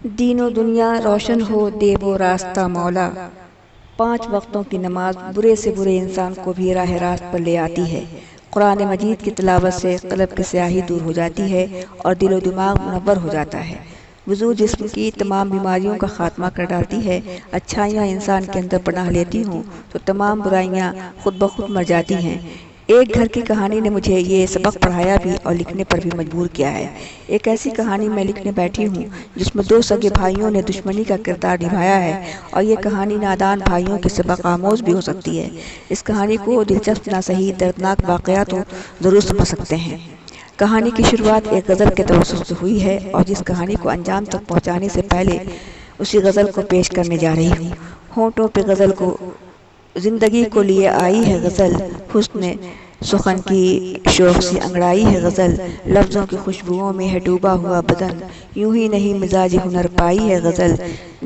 دین و دنیا روشن ہو دے وہ راستہ مولا۔ 5 وقتوں کی نماز برے سے برے انسان کو بھی راہ راست پر لے آتی ہے۔ قرآن مجید کی تلاوت سے قلب کی سیاہی دور ہو جاتی ہے اور دل و دماغ منور ہو جاتا ہے۔ وضو جسم کی تمام بیماریوں کا خاتمہ کر ڈالتی ہے۔ اچھائیاں انسان کے اندر پناہ لیتی ہوں تو تمام برائیاں خود بخود مر جاتی ہیں۔ ایک گھر کی کہانی نے مجھے یہ سبق پڑھایا بھی اور لکھنے پر بھی مجبور کیا ہے۔ ایک ایسی کہانی میں لکھنے بیٹھی ہوں جس میں 2 سگے بھائیوں نے دشمنی کا کردار نبھایا ہے، اور یہ کہانی نادان بھائیوں کے سبق آموز بھی ہو سکتی ہے۔ اس کہانی کو دلچسپ نہ صحیح دردناک واقعات ضرور سمجھ سکتے ہیں۔ کہانی کی شروعات ایک غزل کے توسط سے ہوئی ہے، اور جس کہانی کو انجام تک پہنچانے سے پہلے اسی غزل کو پیش کرنے جا رہی ہوں۔ ہونٹوں پہ غزل کو زندگی کو لیے آئی ہے غزل، حسن سخن کی شوق سے انگڑائی ہے غزل، لفظوں کی خوشبوؤں میں ہے ڈوبا ہوا بدن، یوں ہی نہیں مزاج ہنر پائی ہے غزل،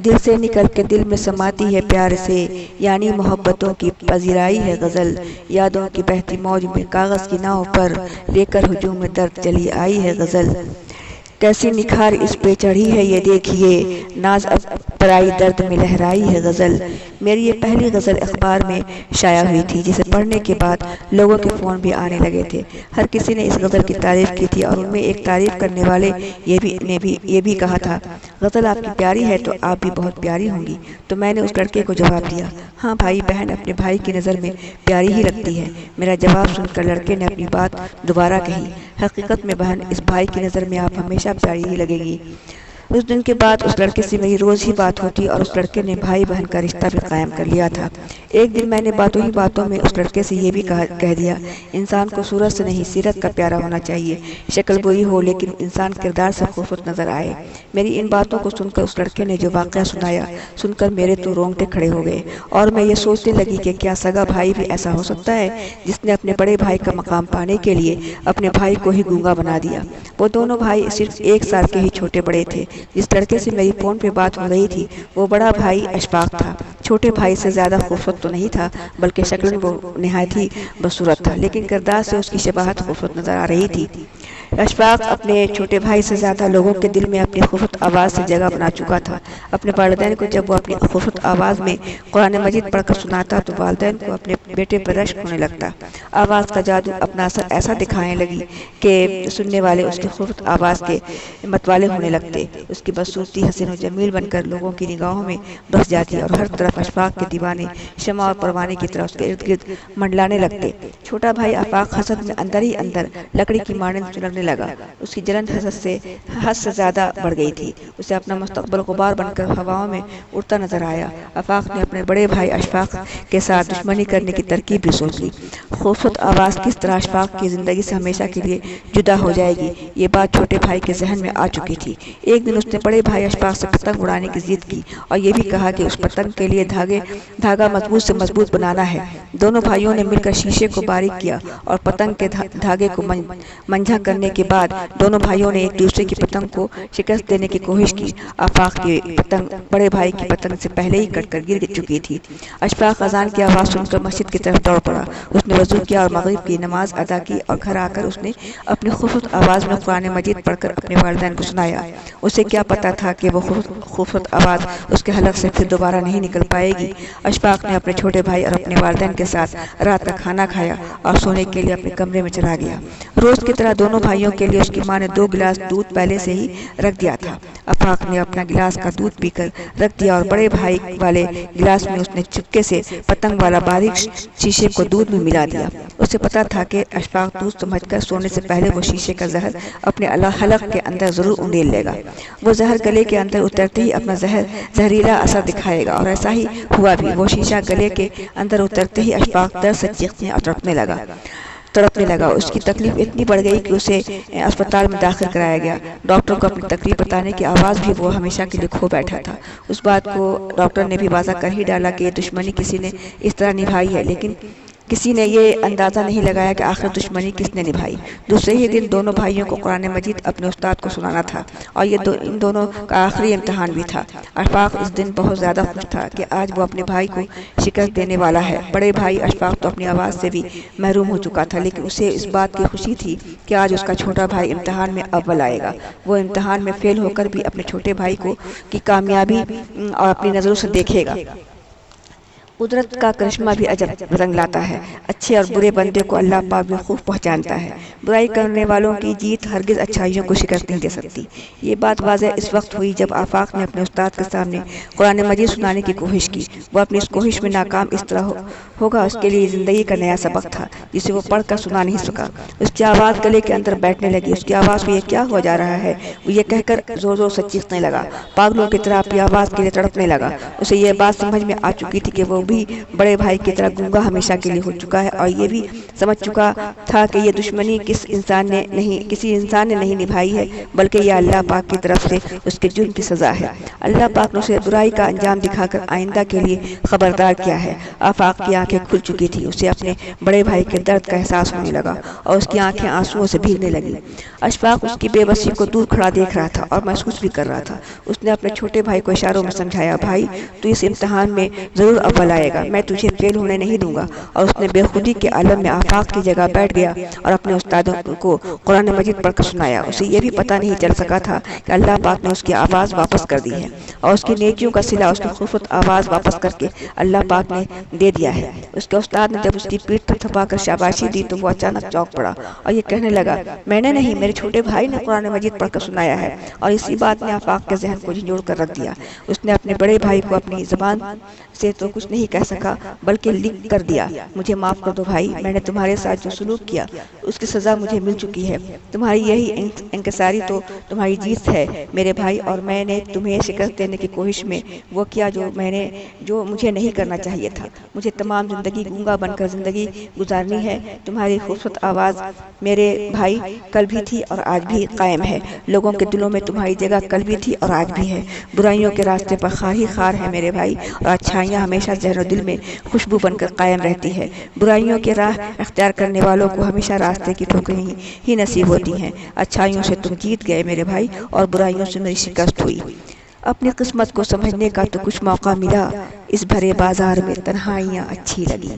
دل سے نکل کے دل میں سماتی ہے پیار سے، یعنی محبتوں کی پذیرائی ہے غزل، یادوں کی بہتی موج میں کاغذ کی ناؤ پر لے کر ہجوم میں درد چلی آئی ہے غزل، کیسی نکھار اس پہ چڑھی ہے یہ دیکھیے، ناز اب پرائی درد میں لہرائی ہے غزل۔ میری یہ پہلی غزل اخبار میں شائع ہوئی تھی، جسے پڑھنے کے بعد لوگوں کے فون بھی آنے لگے تھے۔ ہر کسی نے اس غزل کی تعریف کی تھی، اور ان میں ایک تعریف کرنے والے یہ بھی کہا تھا، غزل آپ کی پیاری ہے تو آپ بھی بہت پیاری ہوں گی۔ تو میں نے اس لڑکے کو جواب دیا، ہاں بھائی بہن اپنے بھائی کی نظر میں پیاری ہی لگتی ہے۔ میرا جواب سن کر لڑکے نے اپنی بات دوبارہ کہی، حقیقت میں بہن اس بھائی کی نظر میں آپ ہمیشہ پیاری ہی لگے گی۔ اس دن کے بعد اس لڑکے سے میری روز ہی بات ہوتی، اور اس لڑکے نے بھائی بہن کا رشتہ بھی قائم کر لیا تھا۔ ایک دن میں نے باتوں ہی باتوں میں اس لڑکے سے یہ بھی کہہ دیا، انسان کو صورت سے نہیں سیرت کا پیارا ہونا چاہیے، شکل بری ہو لیکن انسان کردار سے خوبصورت نظر آئے۔ میری ان باتوں کو سن کر اس لڑکے نے جو واقعہ سنایا، سن کر میرے تو رونگٹے کھڑے ہو گئے، اور میں یہ سوچنے لگی کہ کیا سگا بھائی بھی ایسا ہو سکتا ہے جس نے اپنے بڑے بھائی کا مقام پانے کے لیے اپنے بھائی کو ہی گونگا بنا دیا۔ وہ دونوں بھائی صرف 1 سال کے ہی چھوٹے بڑے تھے۔ جس لڑکے سے میری فون پہ بات ہو رہی تھی وہ بڑا بھائی اشفاق تھا۔ چھوٹے بھائی سے زیادہ خوبصورت تو نہیں تھا، بلکہ شکل وہ نہایت ہی بدصورت تھا، لیکن کردار سے اس کی شباہت خوبصورت نظر آ رہی تھی۔ اشفاق اپنے چھوٹے بھائی سے زیادہ لوگوں کے دل میں اپنی خوبصورت آواز سے جگہ بنا چکا تھا۔ اپنے والدین کو جب وہ اپنی خوبصورت آواز میں قرآن مجید پڑھ کر سناتا تو والدین کو اپنے بیٹے پر رشک ہونے لگتا۔ آواز کا جادو اپنا اثر ایسا دکھانے لگی کہ سننے والے اس کی خوبصورت آواز کے متوالے ہونے لگتے۔ اس کی بدصورتی حسین و جمیل بن کر لوگوں کی نگاہوں میں بس جاتی، اور ہر طرف اشفاق کے دیوانے شمع اور پروانے کی طرح اس کے ارد گرد منڈلانے لگتے۔ چھوٹا بھائی آفاق حسد میں اندر ہی اندر لکڑی کی مانند سلگنے لگا۔ اس کی جلن حد سے زیادہ بڑھ گئی تھی۔ اسے اپنا مستقبل غبار بن کر ہواؤں میں اڑتا نظر آیا۔ آفاق نے اپنے بڑے بھائی اشفاق کے ساتھ دشمنی کرنے کی ترکیب بھی سوچ لی۔ خوبصورت آواز کس طرح اشفاق کی زندگی سے ہمیشہ کے لیے جدا ہو جائے گی، یہ بات چھوٹے بھائی کے ذہن میں آ چکی تھی۔ ایک دن اس نے بڑے بھائی اشفاق سے پتنگ اڑانے کی ضد کی، اور یہ بھی کہا کہ اس پتنگ کے لیے دھاگا مضبوط سے مضبوط بنانا ہے۔ دونوں بھائیوں نے مل کر شیشے کو باریک کیا، اور پتنگ کے دھاگے کو منجھا کرنے کے بعد دونوں بھائیوں نے ایک دوسرے کی پتنگ کو شکست دینے کی کوشش کی۔ آفاق کی پتنگ بڑے بھائی کی پتنگ سے پہلے ہی کٹ کر گر چکی تھی۔ اشفاق اذان کی آواز سن کر مسجد کی طرف دوڑ پڑا۔ اس نے وضو کیا اور مغرب کی نماز ادا کی، اور گھر آ کر اس نے اپنی خوبصورت آواز میں قرآن مجید پڑھ کر اپنے والدین کو سنایا۔ اسے کیا پتا تھا کہ وہ خوبصورت آواز اس کے حلق سے پھر دوبارہ نہیں نکل پائے گی۔ اشفاق نے اپنے چھوٹے بھائی اور اپنے والدین کے ساتھ رات کا کھانا کھایا اور سونے کے لیے اپنے کمرے میں چلا گیا۔ روز کی طرح دونوں بھائیوں کے لیے اس کی ماں نے 2 گلاس دودھ پہلے سے ہی رکھ دیا تھا۔ آفاق نے اپنا گلاس کا دودھ پی کر رکھ دیا، اور بڑے بھائی والے گلاس میں اس نے چپکے سے پتنگ والا باریک شیشے کو دودھ میں ملا دیا۔ اسے پتا تھا کہ اشفاق دودھ سمجھ کر سونے سے پہلے وہ شیشے کا زہر اپنے حلق کے اندر ضرور انڈیل لے گا۔ وہ زہر گلے کے اندر اترتے ہی اپنا زہریلا اثر دکھائے گا، اور ایسا ہی ہوا بھی۔ وہ شیشہ گلے کے اندر اترتے ہی اشفاق درد سے چیخنے اور تڑپنے لگا۔ اس کی تکلیف اتنی بڑھ گئی کہ اسے اسپتال میں داخل کرایا گیا۔ ڈاکٹر کو اپنی تکلیف بتانے کی آواز بھی وہ ہمیشہ کے لیے کھو بیٹھا تھا۔ اس بات کو ڈاکٹر نے بھی واضح کر ہی ڈالا کہ یہ دشمنی کسی نے اس طرح نبھائی ہے، لیکن کسی نے یہ اندازہ نہیں لگایا کہ آخر دشمنی کس نے نبھائی۔ دوسرے ہی دن دونوں بھائیوں کو قرآن مجید اپنے استاد کو سنانا تھا اور یہ ان دونوں کا آخری امتحان بھی تھا۔ اشفاق اس دن بہت زیادہ خوش تھا کہ آج وہ اپنے بھائی کو شکست دینے والا ہے۔ بڑے بھائی اشفاق تو اپنی آواز سے بھی محروم ہو چکا تھا، لیکن اسے اس بات کی خوشی تھی کہ آج اس کا چھوٹا بھائی امتحان میں اول آئے گا۔ وہ امتحان میں فیل ہو کر بھی اپنے چھوٹے بھائی کی کامیابی اور اپنی نظروں سے دیکھے گا۔ قدرت کا کرشمہ بھی عجب رنگ لاتا ہے۔ اچھے اور برے بندے کو اللہ پاک خوب پہچانتا ہے۔ برائی کرنے والوں کی جیت ہرگز اچھائیوں کو شکست نہیں دے سکتی۔ یہ بات واضح اس وقت ہوئی جب آفاق نے اپنے استاد کے سامنے قرآن مجید سنانے کی کوشش کی۔ وہ اپنی اس کوشش میں ناکام اس طرح ہوگا اس کے لیے زندگی کا نیا سبق تھا جسے وہ پڑھ کر سنا نہیں سکا۔ اس کی آواز گلے کے اندر بیٹھنے لگی۔ اس کی آواز کو یہ کیا ہو جا رہا ہے؟ وہ یہ کہہ کر زور زور سے چیخنے لگا، پاگلوں کی طرح اپنی آواز کے لیے تڑپنے لگا۔ اسے یہ بات سمجھ میں آ چکی تھی کہ وہ بھی بڑے بھائی کی طرح گونگا ہمیشہ کے لیے ہو چکا ہے، اور یہ بھی سمجھ چکا تھا کہ یہ دشمنی کسی انسان نے نہیں نبھائی ہے، بلکہ یہ اللہ پاک کی طرف سے اس کے جرم کی سزا ہے۔ اللہ پاک نے اسے برائی کا انجام دکھا کر آئندہ کے لیے خبردار کیا ہے۔ آفاق کی آنکھیں کھل چکی تھی۔ اسے اپنے بڑے بھائی کے درد کا احساس ہونے لگا اور اس کی آنکھیں آنسوؤں سے بھیگنے لگی۔ اشفاق اس کی بے بسی کو دور کھڑا دیکھ رہا تھا اور محسوس بھی کر رہا تھا۔ اس نے اپنے چھوٹے بھائی کو اشاروں میں سمجھایا، بھائی تو اس امتحان میں ضرور اول آئے گا، میں تجھے فیل ہونے نہیں دوں گا۔ اور اس نے بے خودی کے عالم میں آفاق کی جگہ بیٹھ گیا اور اپنے استادوں کو قرآن مجید پڑھ کر سنایا۔ اسے یہ بھی پتہ نہیں چل سکا تھا کہ اللہ پاک نے اس کی آواز واپس کر دی ہے اور اس کی نیکیوں کا صلہ اس کی خوبصورت آواز واپس کر کے اللہ پاک نے دے دیا ہے۔ اس کے استاد نے جب اس کی پیٹھ پر تھپا کر شاباشی دی تو وہ اچانک چونک پڑا اور یہ کہنے لگا، میں نے نہیں، میرے چھوٹے بھائی نے قرآن مجید پڑھ کر سنایا ہے۔ اور اسی بات نے آفاق کے ذہن کو جھنجھوڑ کر رکھ دیا۔ اس نے اپنے بڑے بھائی کو اپنی زبان سے تو کچھ نہیں کہہ سکا بلکہ لکھ کر دیا، مجھے معاف کر دو بھائی، میں نے تمہارے ساتھ جو سلوک کیا اس کی سزا مجھے مل چکی ہے۔ تمہاری یہی انکساری تو تمہاری جیت ہے میرے بھائی، اور میں نے تمہیں شکست دینے کی کوشش میں وہ کیا جو مجھے نہیں کرنا چاہیے تھا۔ مجھے تمام زندگی گونگا بن کر زندگی گزارنی ہے۔ تمہاری خوبصورت آواز میرے بھائی کل بھی تھی اور آج بھی قائم ہے۔ لوگوں کے دلوں میں تمہاری جگہ کل بھی تھی اور آج بھی ہے۔ برائیوں کے راستے پر خار ہی خار ہے میرے بھائی، اور اچھائیاں ہمیشہ ذہن و دل میں خوشبو بن کر قائم رہتی ہے۔ برائیوں کے راہ اختیار کرنے والوں کو ہمیشہ راستے کی ٹھوکریں ہی نصیب ہوتی ہیں۔ اچھائیوں سے تم جیت گئے میرے بھائی، اور برائیوں سے میری شکست ہوئی۔ اپنی قسمت کو سمجھنے کا تو کچھ موقع ملا، اس بھرے بازار میں تنہائیاں اچھی لگی۔